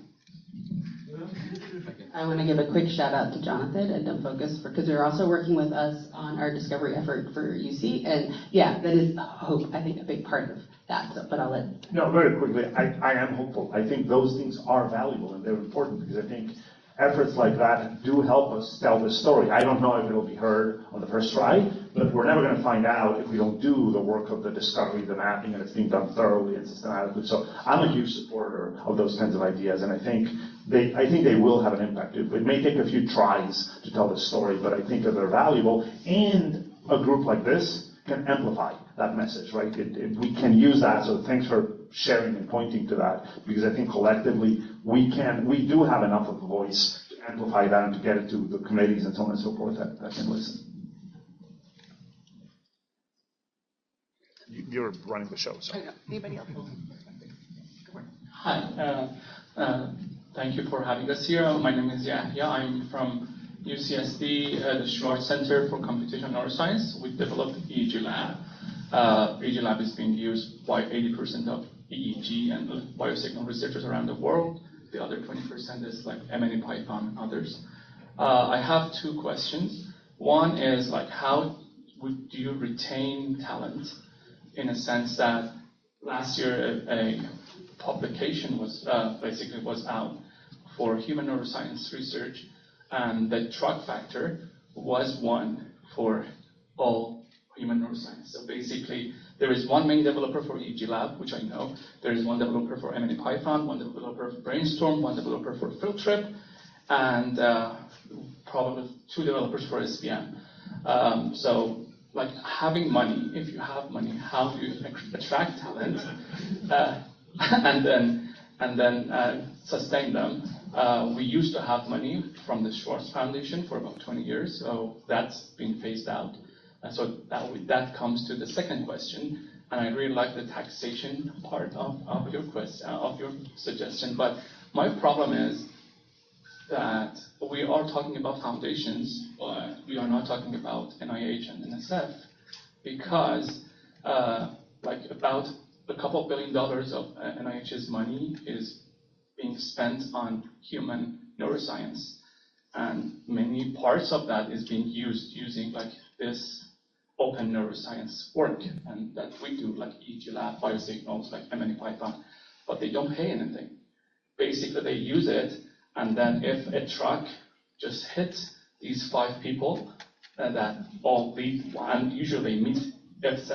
I want to give a quick shout out to Jonathan at Dumb Focus because they're also working with us on our discovery effort for UC, and yeah, that is hope. I think a big part of that. So, but I'll let. No, very quickly. I am hopeful. I think those things are valuable and they're important because I think efforts like that do help us tell the story. I don't know if it'll be heard on the first try, but we're never going to find out if we don't do the work of the discovery, the mapping, and it's being done thoroughly and systematically. So I'm a huge supporter of those kinds of ideas, and I think they will have an impact. It may take a few tries to tell the story, but I think that they're valuable, and a group like this can amplify that message, right? We can use that, so thanks for sharing and pointing to that, because I think collectively we do have enough of a voice to amplify that and to get it to the committees and so on and so forth that can listen. You're running the show, so. Anybody else? Hi, thank you for having us here. My name is Yahya. I'm from UCSC, the Schwartz Center for Computational Neuroscience. We developed EEG Lab. EEG Lab is being used by 80% of EEG and biosignal researchers around the world. The other 20% is like MNE Python and others. I have two questions. One is like, how do you retain talent in a sense that last year a publication was out for human neuroscience research, and the drug factor was one for all human neuroscience. So basically, there is one main developer for EG Lab, which I know. There is one developer for M&E Python, one developer for Brainstorm, one developer for Filtrip, and probably 2 developers for SVM. So, like, having money, if you have money, how do you attract talent and then sustain them? We used to have money from the Schwartz Foundation for about 20 years, so that's been phased out. So that comes to the second question, and I really like the taxation part of your question, of your suggestion. But my problem is that we are talking about foundations, but we are not talking about NIH and NSF, because like about a couple $1 billion of NIH's money is being spent on human neuroscience, and many parts of that is being used using like this open neuroscience work, and that we do, like EG Lab, biosignals, like M&E Python, but they don't pay anything. Basically, they use it, and then if a truck just hits these 5 people that all lead, and usually they meet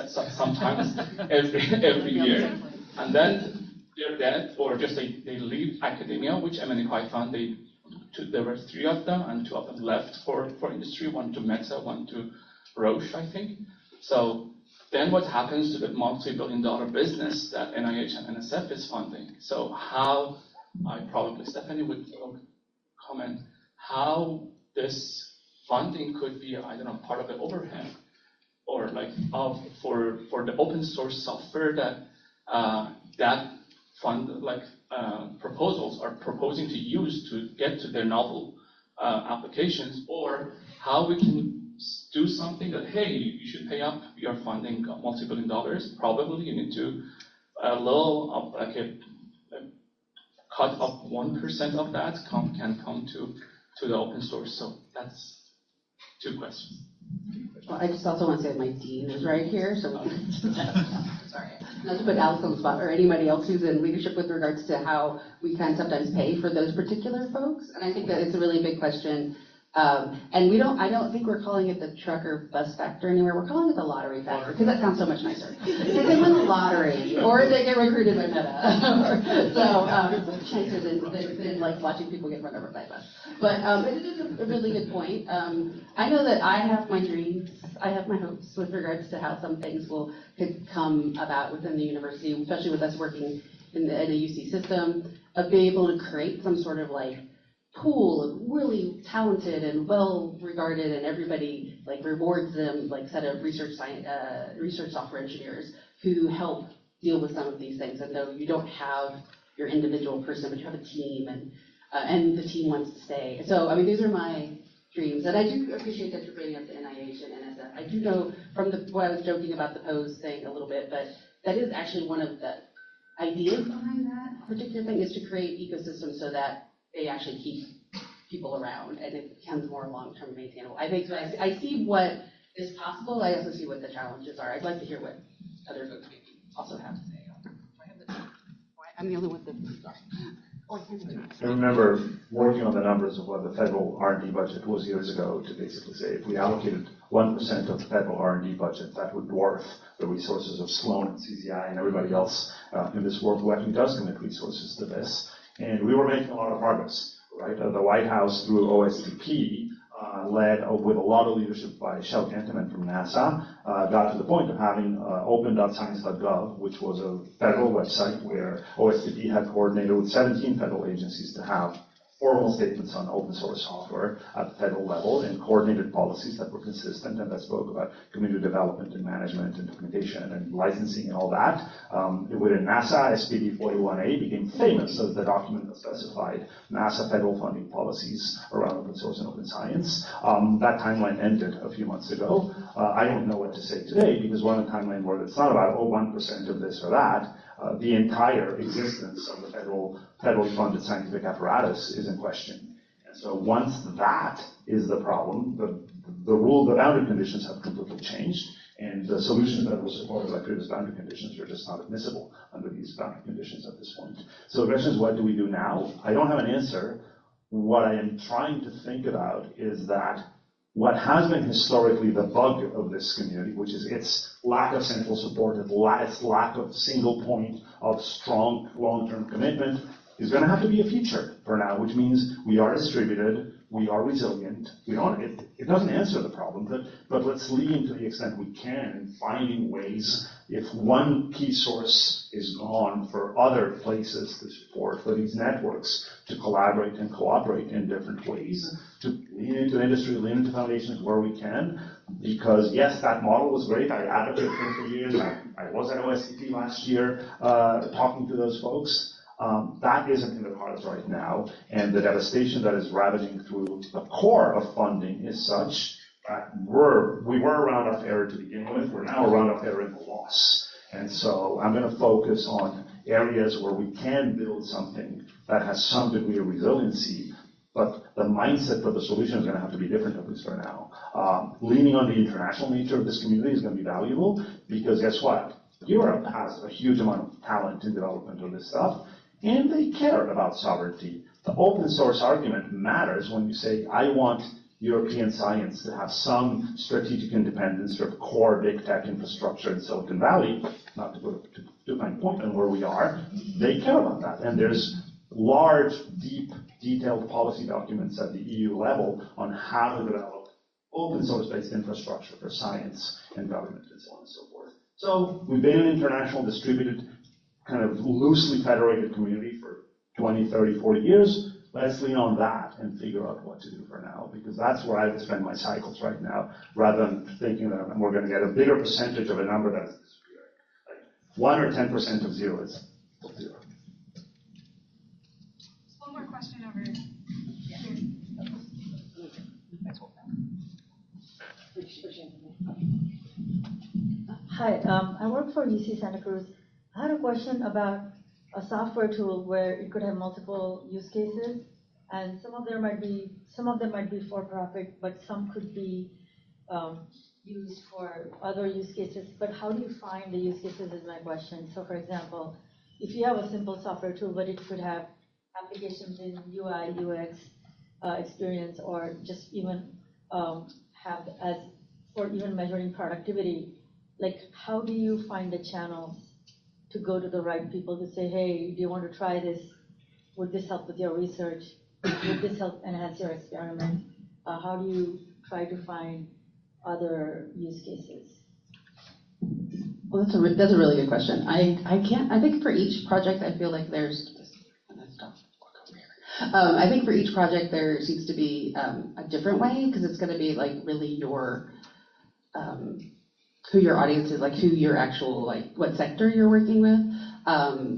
sometimes every year, and then they're dead, or just they leave academia, which M&E Python, there were 3 of them, and 2 of them left for industry, 1 to Meta, 1 to Roche, I think. So then what happens to the multi-billion-dollar business that NIH and NSF is funding? So how, probably Stephanie would comment, how this funding could be, I don't know, part of the overhead, or like for the open source software that fund, like proposals are proposing to use to get to their novel applications, or how we can do something that, hey, you should pay up, you're funding multi-billion dollars, probably you need to like a cut of 1% of that can come to the open source. So that's 2 questions. Well, I just also want to say my dean is right here, so sorry, not to put Alex on the spot or anybody else who's in leadership with regards to how we can sometimes pay for those particular folks, and I think that it's a really big question. And I don't think we're calling it the truck or bus factor anywhere. We're calling it the lottery factor, because that sounds so much nicer. Because they win the lottery, or they get recruited by Meta. So it's nicer than like watching people get run over by a bus. But it is a really good point. I know that I have my dreams, I have my hopes with regards to how some things could come about within the university, especially with us working in a UC system, of being able to create some sort of like pool of really talented and well-regarded, and everybody like rewards them, like set of research software engineers who help deal with some of these things. And though you don't have your individual person, but you have a team, and the team wants to stay. So I mean, these are my dreams, and I do appreciate that you're bringing up the NIH and NSF. I do know from what I was joking about the pose thing a little bit, but that is actually one of the ideas behind that particular thing, is to create ecosystems so that they actually keep people around and it becomes more long-term maintainable. I think so. I see what is possible. I also see what the challenges are. I'd like to hear what other folks also have to say. I'm the only one that. I remember working on the numbers of what the federal R&D budget was years ago to basically say if we allocated 1% of the federal R&D budget, that would dwarf the resources of Sloan and CZI and everybody else in this world who actually does commit resources to this. And we were making a lot of progress, right? The White House, through OSTP, led with a lot of leadership by Shel Ganteman from NASA, got to the point of having open.science.gov, which was a federal website where OSTP had coordinated with 17 federal agencies to have formal statements on open source software at the federal level, and coordinated policies that were consistent and that spoke about community development and management and documentation and licensing and all that. Within NASA, SPD 41A became famous as the document that specified NASA federal funding policies around open source and open science. That timeline ended a few months ago. I don't know what to say today, because we're on a timeline where it's not about 1% of this or that. The entire existence of the federally funded scientific apparatus is in question. And so once that is the problem, the boundary conditions have completely changed, and the solutions that were supported by previous boundary conditions are just not admissible under these boundary conditions at this point. So the question is, what do we do now? I don't have an answer. What I am trying to think about is that what has been historically the bug of this community, which is its lack of central support, its lack of single point of strong long-term commitment, is going to have to be a feature for now, which means we are distributed, we are resilient. It doesn't answer the problem, but let's lean to the extent we can in finding ways, if one key source is gone, for other places to support, for these networks to collaborate and cooperate in different ways, to lean into industry, lean into foundations where we can, because yes, that model was great. I advocated for it for years. I was at OSCP last year talking to those folks. That isn't in the cards right now, and the devastation that is ravaging through the core of funding is such that we were a round-off error to begin with. We're now a round-off error in the loss. And so I'm going to focus on areas where we can build something that has some degree of resiliency, but the mindset for the solution is going to have to be different, at least for now. Leaning on the international nature of this community is going to be valuable, because guess what? Europe has a huge amount of talent in development of this stuff, and they care about sovereignty. The open source argument matters when you say, I want European science to have some strategic independence for core big tech infrastructure in Silicon Valley. Not to put a fine point on where we are, they care about that. And there's large, deep, detailed policy documents at the EU level on how to develop open source-based infrastructure for science and government and so on and so forth. So we've been an international distributed, kind of loosely federated community for 20, 30, 40 years. Let's lean on that and figure out what to do for now, because that's where I would spend my cycles right now, rather than thinking that we're going to get a bigger percentage of a number that's disappearing. Like 1 or 10% of zero is still zero. One more question over here. Hi, I work for UC Santa Cruz. I had a question about a software tool where it could have multiple use cases, and some of them might be for profit, but some could be used for other use cases. But how do you find the use cases is my question. So for example, if you have a simple software tool, but it could have applications in UI, UX experience, or just even have as for even measuring productivity, like how do you find the channels to go to the right people to say, hey, do you want to try this? Would this help with your research? Would this help enhance your experiment? How do you try to find other use cases? Well, that's a really good question. I think for each project, I feel like there's, I think for each project there seems to be a different way, because it's going to be like really your, who your audience is, like who your actual, like what sector you're working with.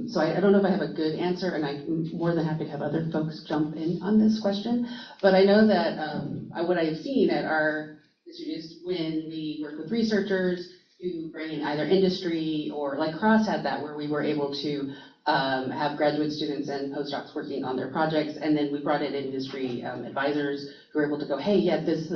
So I don't know if I have a good answer, and I'm more than happy to have other folks jump in on this question. But I know that what I've seen at our institute is when we work with researchers who bring in either industry, or like Cross had that, where we were able to have graduate students and postdocs working on their projects, and then we brought in industry advisors who were able to go, hey, yeah, this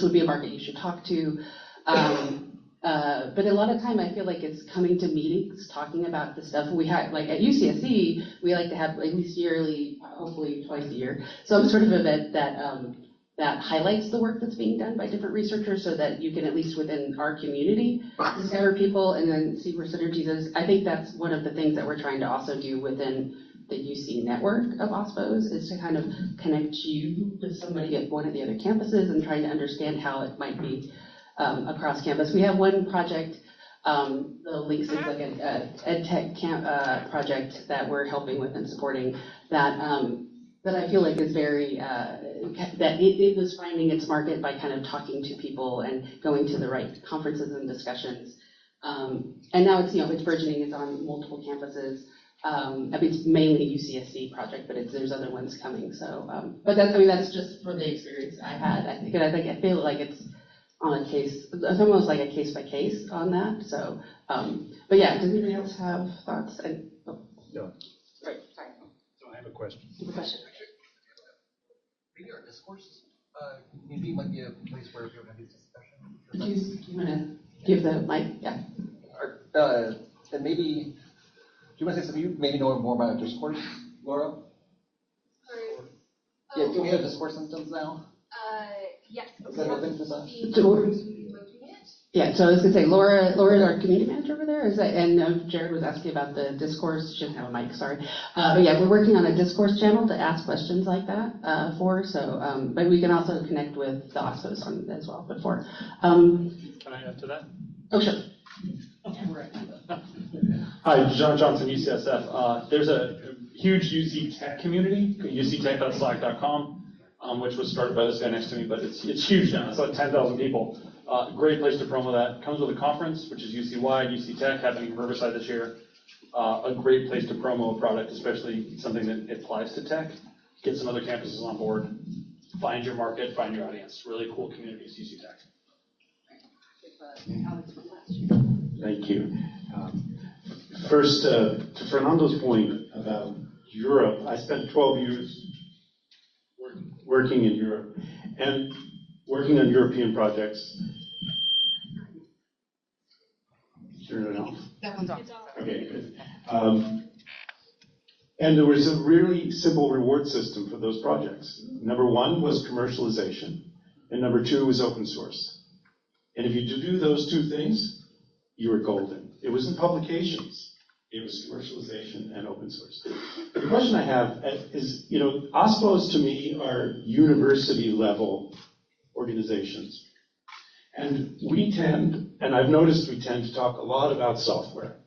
would be a market you should talk to. But a lot of time I feel like it's coming to meetings, talking about the stuff we had, like at UCSC, we like to have at least yearly, hopefully twice a year, some sort of event that highlights the work that's being done by different researchers, so that you can, at least within our community, discover people and then see where synergies is. I think that's one of the things that we're trying to also do within the UC network of OSPOs, is to kind of connect you with somebody at one of the other campuses and trying to understand how it might be across campus. We have one project, the Links is like an ed tech project that we're helping with and supporting, that I feel like is very, that it was finding its market by kind of talking to people and going to the right conferences and discussions. And now it's burgeoning, it's on multiple campuses. I mean, it's mainly a UCSC project, but there's other ones coming. So, but that's just for the experience I had. I feel like it's on a case, it's almost like a case by case on that. So, but yeah, does anybody else have thoughts? No. Right, sorry. So I have a question. Maybe our discourse community might be a place where we have these discussions. Do you want to give the mic? Yeah. And maybe, do you want to say something? You maybe know more about discourse, Laura? Sorry. Yeah, do we have a discourse instance now? Yes. Is that open for that? Yeah, so I was gonna say, Laura is our community manager over there, and Jared was asking about the discourse, she doesn't have a mic, sorry. But yeah, we're working on a discourse channel to ask questions like that, but we can also connect with the OSPOs on as well before. Can I add to that? Oh, sure. Hi, John Johnson, UCSF. There's a huge UC Tech community, uctech.slack.com, which was started by this guy next to me, but it's huge now. It's like 10,000 people. Great place to promo that. Comes with a conference, which is UC-wide, UC Tech, happening in Riverside this year. A great place to promo a product, especially something that applies to tech. Get some other campuses on board. Find your market, find your audience. Really cool communities, UC Tech. Thank you. First, to Fernando's point about Europe, I spent 12 years working in Europe and working on European projects. Turn it off. That one's off. Okay, good. And there was a really simple reward system for those projects. Number one was commercialization, and number two was open source. And if you do those two things, you were golden. It wasn't publications. It was commercialization and open source. The question I have is, OSPOs to me are university level organizations. And we tend, and I've noticed we tend to talk a lot about software.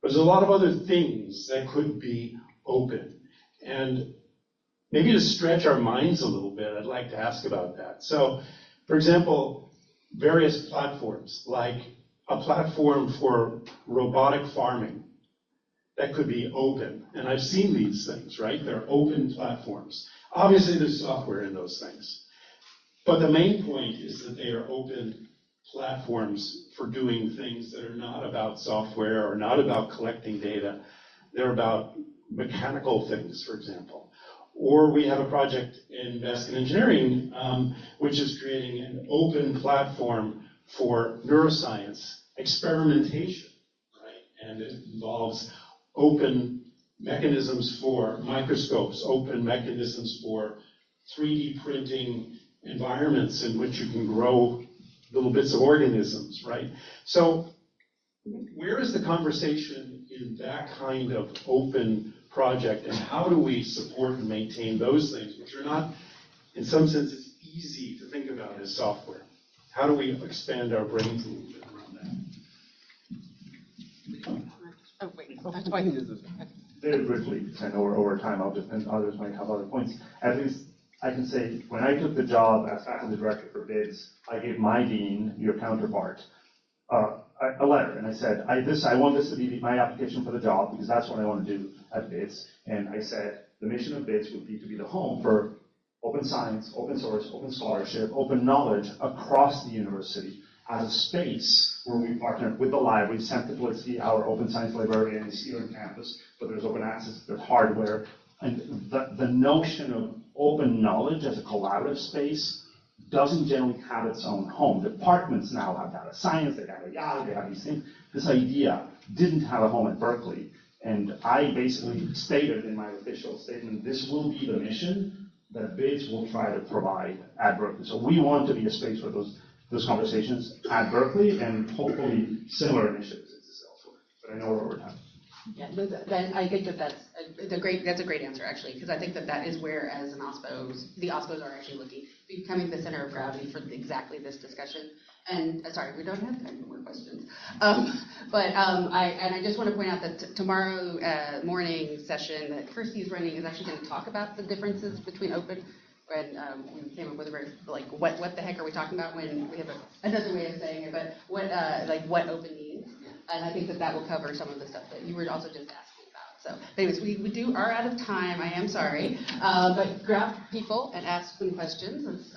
But there's a lot of other things that could be open. And maybe to stretch our minds a little bit, I'd like to ask about that. So, for example, various platforms, like a platform for robotic farming that could be open. And I've seen these things, right? They're open platforms. Obviously, there's software in those things. But the main point is that they are open platforms for doing things that are not about software or not about collecting data. They're about mechanical things, for example. Or we have a project in Basque Engineering, which is creating an open platform for neuroscience experimentation, right? And it involves open mechanisms for microscopes, open mechanisms for 3D printing environments in which you can grow little bits of organisms, right? So where is the conversation in that kind of open project, and how do we support and maintain those things, which are not, in some senses, easy to think about as software? How do we expand our brains a little bit around that? Oh, wait. Very briefly, I know we're over time, and others might have other points. At least I can say, when I took the job as faculty director for BIDS, I gave my dean, your counterpart, a letter, and I said, I want this to be my application for the job, because that's what I want to do at BIDS. And I said, the mission of BIDS would be to be the home for open science, open source, open scholarship, open knowledge across the university, as a space where we partner with the library. Sam Kaplitzky, our open science librarian, is here on campus, but there's open access, there's hardware. And the notion of open knowledge as a collaborative space doesn't generally have its own home. Departments now have data science, they have AI, they have these things. This idea didn't have a home at Berkeley. And I basically stated in my official statement, this will be the mission that BIDS will try to provide at Berkeley. So we want to be a space for those conversations at Berkeley, and hopefully similar initiatives exist elsewhere. But I know we're over time. Yeah, I think that's a great answer, actually, because I think that is where, as the OSPOs are actually looking, becoming the center of gravity for exactly this discussion. And sorry, we don't have time for more questions. I just want to point out that tomorrow morning session that Kirsty is running is actually going to talk about the differences between open. And we came up with a very, what the heck are we talking about when we have another way of saying it, but what open means. And I think that will cover some of the stuff that you were also just asking about. So anyways, we are out of time, I am sorry. But grab people and ask them questions.